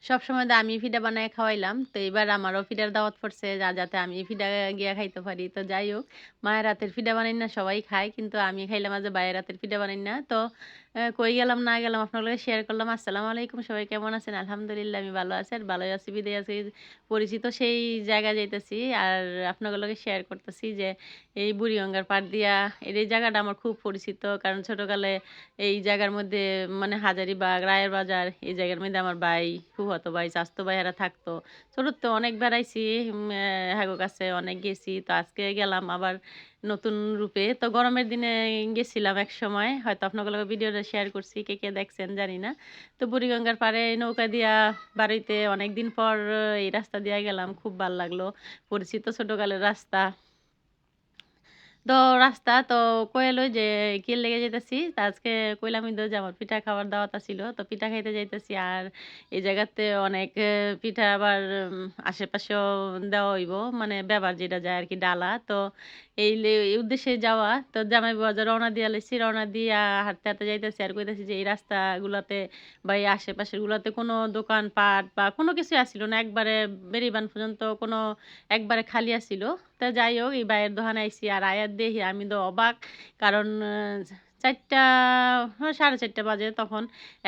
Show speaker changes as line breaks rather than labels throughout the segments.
সবসময় তো আমি পিঠা বানায় খাওয়াইলাম। তো এইবার আমারও পিঠার দাওয়াত পড়ছে যাতে আমি পিঠা গিয়া খাইতে পারি। তো যাই হোক, মায়ের হাতের পিঠা বানাই না সবাই খায়। কিন্তু আমি খাইলাম আজ ভাইয়ের হাতের পিঠা বানাই না। তো কই গেলাম না গেলাম আপনার লগে শেয়ার করলাম। আসসালামু আলাইকুম, সবাই কেমন আছেন? আলহামদুলিল্লাহ আমি ভালো আছি। আর ভালোই আছি বিদায় আছি। পরিচিত সেই জায়গায় যাইতেছি। আর আপনাদের লগে শেয়ার করতেছি যে এই বুড়িগঙ্গার পাড় দিয়া এই জায়গাটা আমার খুব পরিচিত। কারণ ছোটকালে এই জায়গার মধ্যে মানে হাজারীবাগ, রায়ের বাজার এই জায়গার মধ্যে আমার ভাই, ফুফাতো ভাই, চাচাতো ভাই এরা থাকতো। ছোটতে অনেক বেড়াইছি, হ্যাগো কাছে অনেক গেছি। তো আজকে গেলাম আবার নতুন রূপে। তো গরমের দিনে গেছিলাম একসময়। হয়তো আপনাদের লগে ভিডিওটা শেয়ার করছি। কে, কে দেখছেন জানি না। তো বুড়িগঙ্গার পাড়ে নৌকা দিয়া বাড়িতে অনেকদিন পর এই রাস্তা দিয়া গেলাম। খুব ভাল লাগলো। পরিচিত ছোটকালের রাস্তা। তো রাস্তা তো কইলো যে কি লেগে যাইতাছি তা আজকে কইলাম কিন্তু যে আমার পিঠা খাওয়ার দাওয়াত আছিল তো পিঠা খাইতে যাইতাছি আর এই জায়গাতে অনেক পিঠা আবার আশেপাশেও দেওয়া হইব মানে ব্যবহার যেটা যায় আর কি ডালা তো এই উদ্দেশ্যে যাওয়া তো জামাই বাজার রওনা দিয়া লাইছি রওনা দিয়া হাঁটতে হাঁটতে যাইতেছি আর কইতাছি যে এই রাস্তাগুলোতে বা এই আশেপাশের গুলাতে কোনো দোকানপাট বা কোনো কিছু আসছিল না একবারে বেরিবান পর্যন্ত কোনো একবারে খালি আছিল। তা যাই হোক এই ভাইয়ের দোকানে আইছি আর আয়ার দেখি আমি তো অবাক। কারণ ৪টা ৪:৩০ বাজে তখন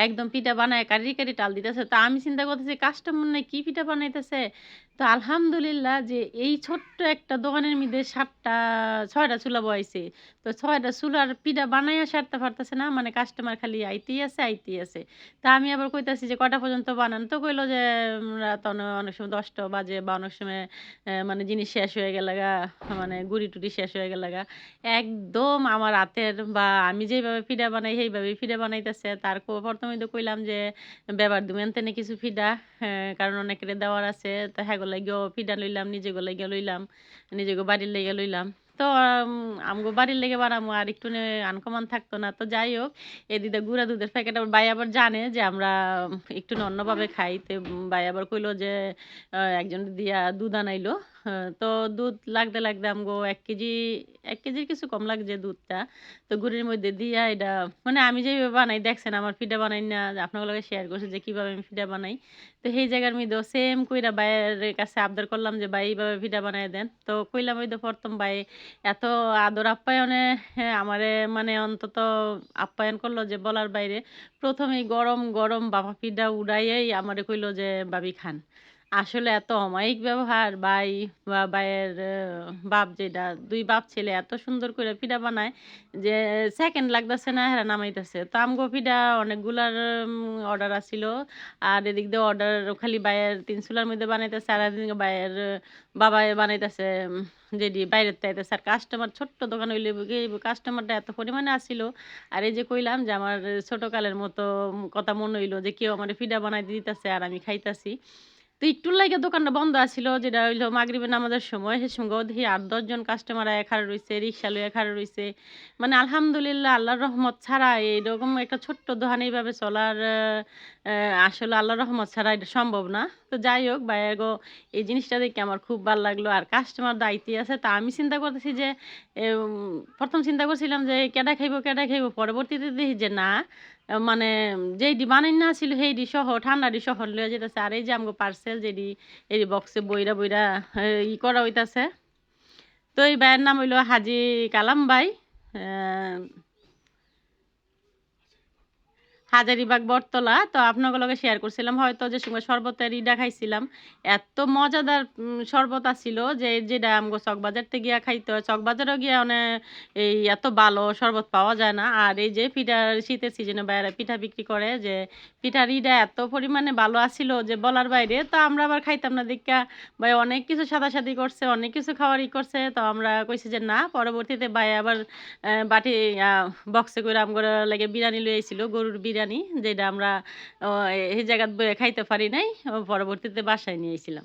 একদম পিঠা বানায় কারি, কারি টাল দিতেছে। তো আমি চিন্তা করতেছি কাস্টমার নাই কি পিঠা বানাইতেছে? তো আলহামদুলিল্লাহ যে এই ছোট্ট একটা দোকানের মধ্যে ৬টা চুলা বয়াইছে। তো ৬টা চুলার পিঠা বানাইয়া সারতে পারতেছে না। মানে কাস্টমার খালি আইতেই আছে, আইতেই আছে। তা আমি আবার কইতাছি যে কয়টা পর্যন্ত বানান? তো কইল যে রাত অনেক সময় ১০টা বাজে বা অনেক সময় মানে জিনিস শেষ হয়ে গেলেগা, মানে গুঁড়ি-টুড়ি শেষ হয়ে গেলেগা। একদম আমার হাতের বা আমি যেইভাবে পিঠা বানাই সেইভাবেই পিঠা বানাইতেছে। তার ১ম এ তো কইলাম যে, "ব্যাবার দিমেন তেনে কিছু পিঠা।" কারণ অনেকেরে দেওয়ার আছে। তো হ্যাগো লাইগাও পিঠা লইলাম, নিজেগো লাইগা লইলাম, নিজেগো বাড়ির লাইগা লইলাম। তো আমগো বাড়ির লেগে বানামু আর একটুনে আনকমন থাকতো না। তো যাই হোক, এদিকে গুঁড়া দুধের প্যাকেট আবার ভাই আবার জানে যে আমরা একটু অন্যভাবে খাই। তো ভাই আবার কইলো যে একজন দিয়া দুধ আনাইলো। তো দুধ লাগতে, লাগতে আমগো ১ কেজির কিছু কম লাগছে দুধটা। তো গুঁড়ির মধ্যে দিয়া এটা মানে আমি যেভাবে বানাই দেখছেন আমার পিঠা বানাই না আপনাদের লগে শেয়ার করছি যে কিভাবে আমি পিঠা বানাই। তো সেই জায়গার মধ্যেও সেম কইরা ভাইয়ের কাছে আবদার করলাম যে, "ভাই এভাবে পিঠা বানাইয়া দেন।" তো কইলাম ওই তো ১ম ভাই এত আদর আপ্যায়নে আমারে মানে অন্তত আপ্যায়ন করলো যে বলার বাইরে। ১ম এই গরম, গরম ভাপা পিঠা উড়াইয়াই আমারে কইলো যে, "ভাবি খান।" আসলে এত অমায়িক ব্যবহার ভাই বা ভাইয়ের বাপ যেটা ২ বাপ ছেলে এত সুন্দর করে পিঠা বানায় যে সেকেন্ড লাগতেছে না হেরা নামাইতেছে। তো আমগো পিঠা অনেকগুলার অর্ডার আছিল। আর এদিক দিয়ে অর্ডার খালি ভাইয়ের ৩ চুলার মধ্যে বানাইতেছে আর এদিকে ভাইয়ের বাবাই বানাইতেছে যেটি বাইরের থেকে আইতেছে। আর কাস্টমার ছোট্ট দোকান হইলে কি কাস্টমারটা এত পরিমাণে আসিল। আর এই যে কইলাম যে আমার ছোটকালের মতো কথা মনে হইলো যে কেউ আমারে পিঠা বানাইতে দিতেছে আর আমি খাইতাছি। তো একটুর লাইগা দোকানটা বন্ধ আছিল যেটা হইলো মাগরিবের নামাজের সময়। সে সময়ও দেখি ৮-১০ জন কাস্টমার আয়া খাড়া রইছে, রিক্সা লইয়া খাড়া রইছে। মানে আলহামদুলিল্লাহ আল্লাহর রহমত ছাড়া এরকম একটা ছোট্ট দোকান এইভাবে চলার আসলে আল্লাহর রহমত ছাড়া এটা সম্ভব না। তো যাই হোক ভাইয়াগো এই জিনিসটা দেখে আমার খুব ভাল লাগলো। আর কাস্টমার তো আইতেই আছে। তা আমি চিন্তা করতেছি যে ১ম চিন্তা করছিলাম যে কেডা খাইবো, কেডা খাইবো? পরবর্তীতে দেখি যে না মানে যেইডি বানাইন আছিল সেইডি সহ ঠান্ডাডি সহ লইয়া যাইতেছে। আর এই যে আমগো পার্সেল যেডি এই বক্সে বইরা, বইরা করা হইতাছে। তো এই ভাইয়ের নাম হইলো হাজী কালাম ভাই। অ্যা হাজারীবাগ বটতলা। তো আপনাগো লগে শেয়ার করছিলাম হয়তো যে সময় শরবতের ইডা খাইছিলাম। এত মজাদার শরবত আছিল যে যেটা আমগো চকবাজার তে গিয়া খাইতে হয়। চকবাজারেও গিয়া এই এত ভালো শরবত পাওয়া যায় না। আর এই যে পিঠার শীতের সিজনে বাইরে পিঠা বিক্রি করে যে পিঠার ইডা এত পরিমাণে ভালো আছিল যে বলার বাইরে। তো আমরা আবার খাইতাম না দেইখ্যা ভাই অনেক কিছু সাদাসাদি করছে, অনেক কিছু খাওয়ার করছে। তো আমরা কইছি যে না পরবর্তীতে ভাই আবার বাটি আ বক্সে কইরা আমগরে লাগে বিরানি লই আইছিল, গরুর বিরানি যেটা আমরা ও এই জায়গাত বইয়া খাইতে পারি নাই। পরবর্তীতে বাসায় নিয়ে আইছিলাম।